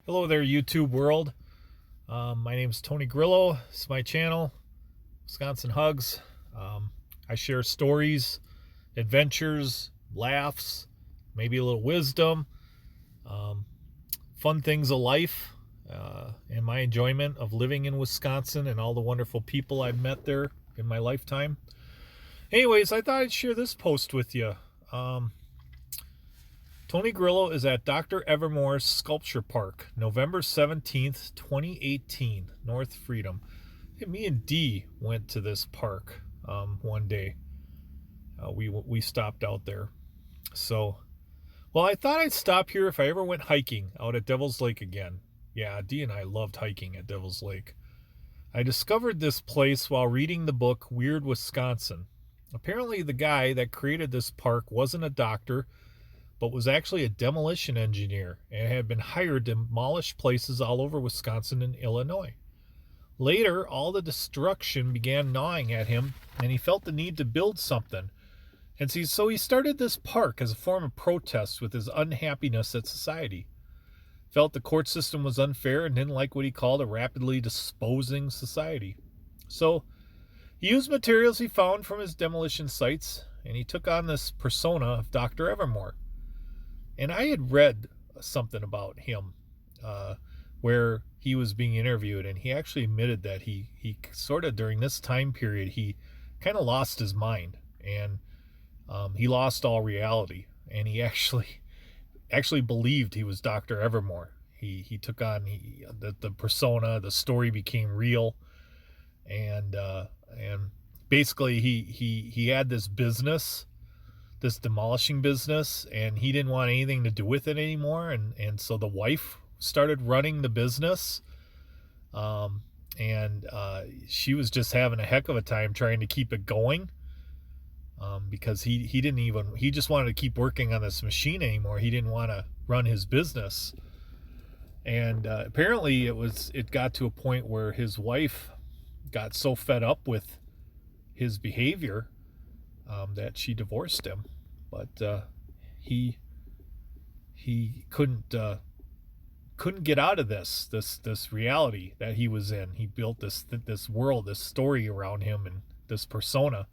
Hello there, YouTube world. My name is Tony Grillo. It's my channel, Wisconsin Hugs. I share stories, adventures, laughs, maybe a little wisdom, um, fun things of life, and my enjoyment of living in Wisconsin and all the wonderful people I've met there in my lifetime. Anyways, I thought I'd share this post with you. Tony Grillo is at Dr. Evermore's Sculpture Park, November 17th, 2018, North Freedom. Hey, me and Dee went to this park one day. We stopped out there. Well, I thought I'd stop here if I ever went hiking out at Devil's Lake again. Yeah, Dee and I loved hiking at Devil's Lake. I discovered this place while reading the book Weird Wisconsin. Apparently, the guy that created this park wasn't a doctor, but was actually a demolition engineer and had been hired to demolish places all over Wisconsin and Illinois. Later, all the destruction began gnawing at him, and he felt the need to build something. And so he started this park as a form of protest with his unhappiness at society. Felt the court system was unfair and didn't like what he called a rapidly disposing society. So he used materials he found from his demolition sites, and he took on this persona of Dr. Evermore. And I had read something about him where he was being interviewed, and he actually admitted that he sort of during this time period, he kind of lost his mind, and he lost all reality, and he actually believed he was Dr. Evermore. He took on the persona, the story became real, and basically he had this business, this demolishing business, and he didn't want anything to do with it anymore, and so the wife started running the business, and she was just having a heck of a time trying to keep it going, because he just wanted to keep working on this machine anymore. He didn't want to run his business, and apparently it got to a point where his wife got so fed up with his behavior that she divorced him, but he couldn't get out of this reality that he was in. He built this world, this story around him, and this persona.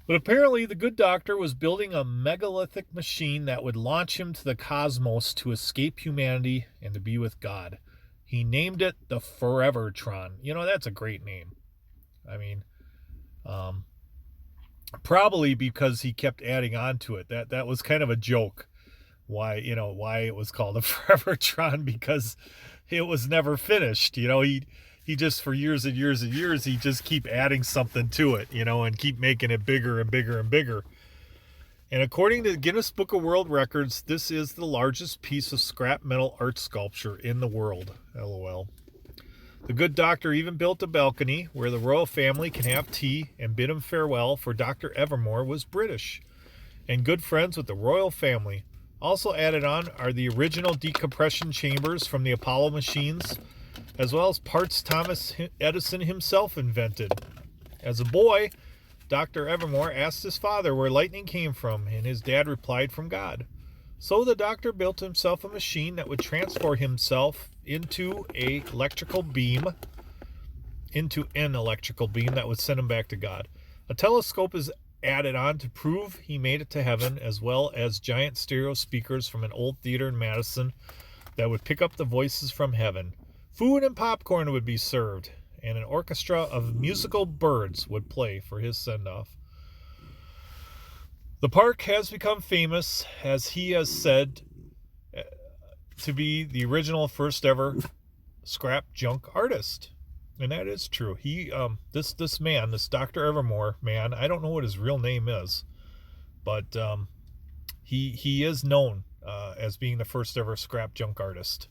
But apparently, the good doctor was building a megalithic machine that would launch him to the cosmos to escape humanity and to be with God. He named it the Forevertron. That's a great name. I mean, probably because he kept adding on to it. That was kind of a joke. Why it was called a Forevertron, because it was never finished. He just, for years and years and years, he just keep adding something to it, and keep making it bigger and bigger and bigger. And according to the Guinness Book of World Records, this is the largest piece of scrap metal art sculpture in the world. LOL. The good doctor even built a balcony where the royal family can have tea and bid him farewell, for Dr. Evermore was British and good friends with the royal family. Also added on are the original decompression chambers from the Apollo machines, as well as parts Thomas Edison himself invented. As a boy, Dr. Evermore asked his father where lightning came from, and his dad replied, from God. So the doctor built himself a machine that would transform himself into an electrical beam that would send him back to God. A telescope is added on to prove he made it to heaven, as well as giant stereo speakers from an old theater in Madison that would pick up the voices from heaven. Food and popcorn would be served, and an orchestra of musical birds would play for his send-off. The park has become famous, as he has said, to be the original first ever scrap junk artist. And that is true. He this man, this Dr. Evermore man, I don't know what his real name is, but he is known as being the first ever scrap junk artist.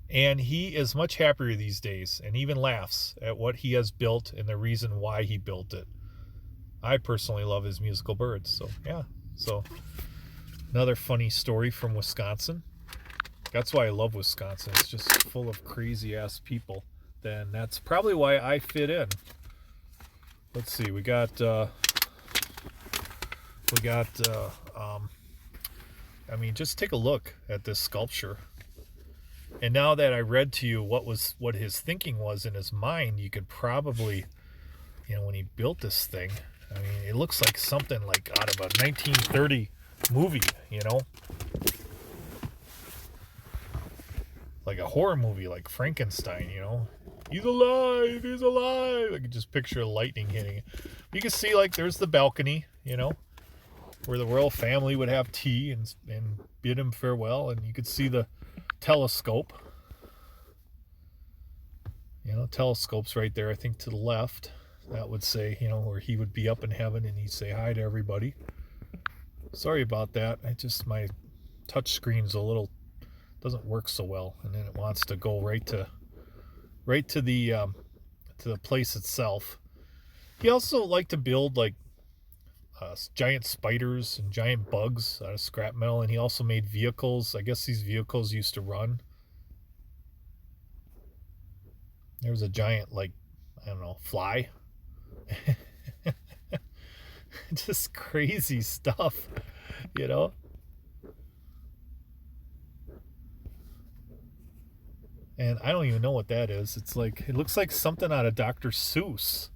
And he is much happier these days, and even laughs at what he has built and the reason why he built it. I personally love his musical birds. So yeah. So another funny story from Wisconsin. That's why I love Wisconsin. It's just full of crazy ass people. Then that's probably why I fit in. Let's see. We got just take a look at this sculpture. And now that I read to you what his thinking was in his mind, you could probably, when he built this thing, I mean, it looks like something like out of a 1930 movie, like a horror movie, like Frankenstein, He's alive, he's alive. I could just picture lightning hitting. You can see, like, there's the balcony, where the royal family would have tea and bid him farewell. And you could see the telescope. Telescope's right there, I think, to the left. That would say, where he would be up in heaven and he'd say hi to everybody. Sorry about that. My touch screen's doesn't work so well, and then it wants to go right to the place itself. He also liked to build like giant spiders and giant bugs out of scrap metal, and he also made vehicles. I guess these vehicles used to run. There was a giant, like, I don't know, fly. Just crazy stuff, And I don't even know what that is. It looks like something out of Dr. Seuss,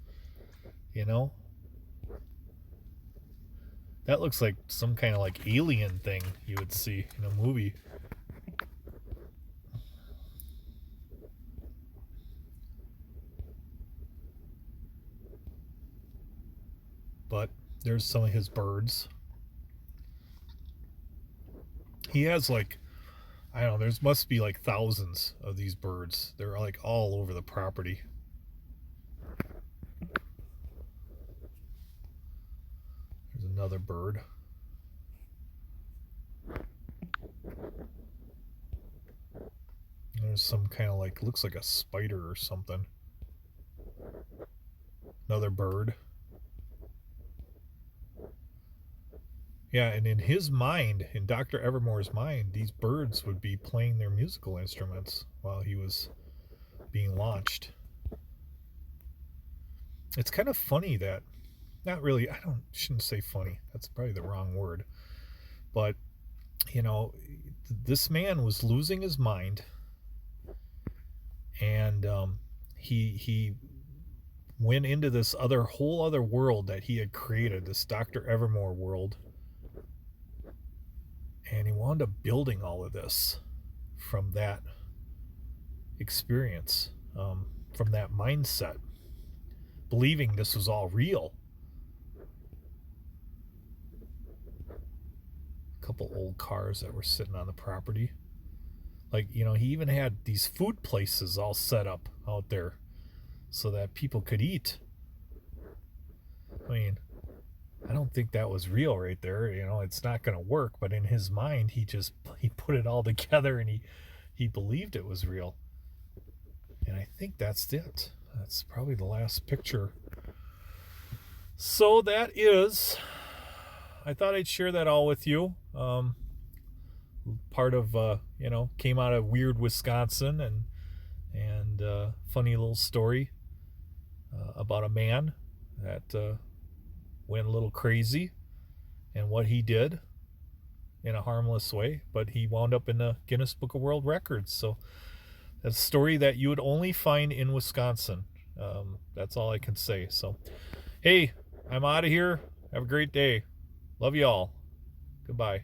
That looks like some kind of like alien thing you would see in a movie. But there's some of his birds. He has like, I don't know, there must be like thousands of these birds. They're like all over the property. There's another bird. There's some kind of like, looks like a spider or something. Another bird. Yeah, and in his mind, in Dr. Evermore's mind, these birds would be playing their musical instruments while he was being launched. It's kind of funny that, not really, shouldn't say funny. That's probably the wrong word. But, this man was losing his mind, and he went into this whole other world that he had created, this Dr. Evermore world. And he wound up building all of this from that experience, from that mindset, believing this was all real. A couple old cars that were sitting on the property. Like, he even had these food places all set up out there so that people could eat. I mean, I don't think that was real right there. It's not going to work. But in his mind, he put it all together, and he believed it was real. And I think that's it. That's probably the last picture. So that is, I thought I'd share that all with you. Part of, came out of weird Wisconsin, and funny little story about a man that went a little crazy and what he did in a harmless way, but he wound up in the Guinness Book of World Records. So that's a story that you would only find in Wisconsin. That's all I can say. So, hey, I'm out of here. Have a great day. Love you all. Goodbye.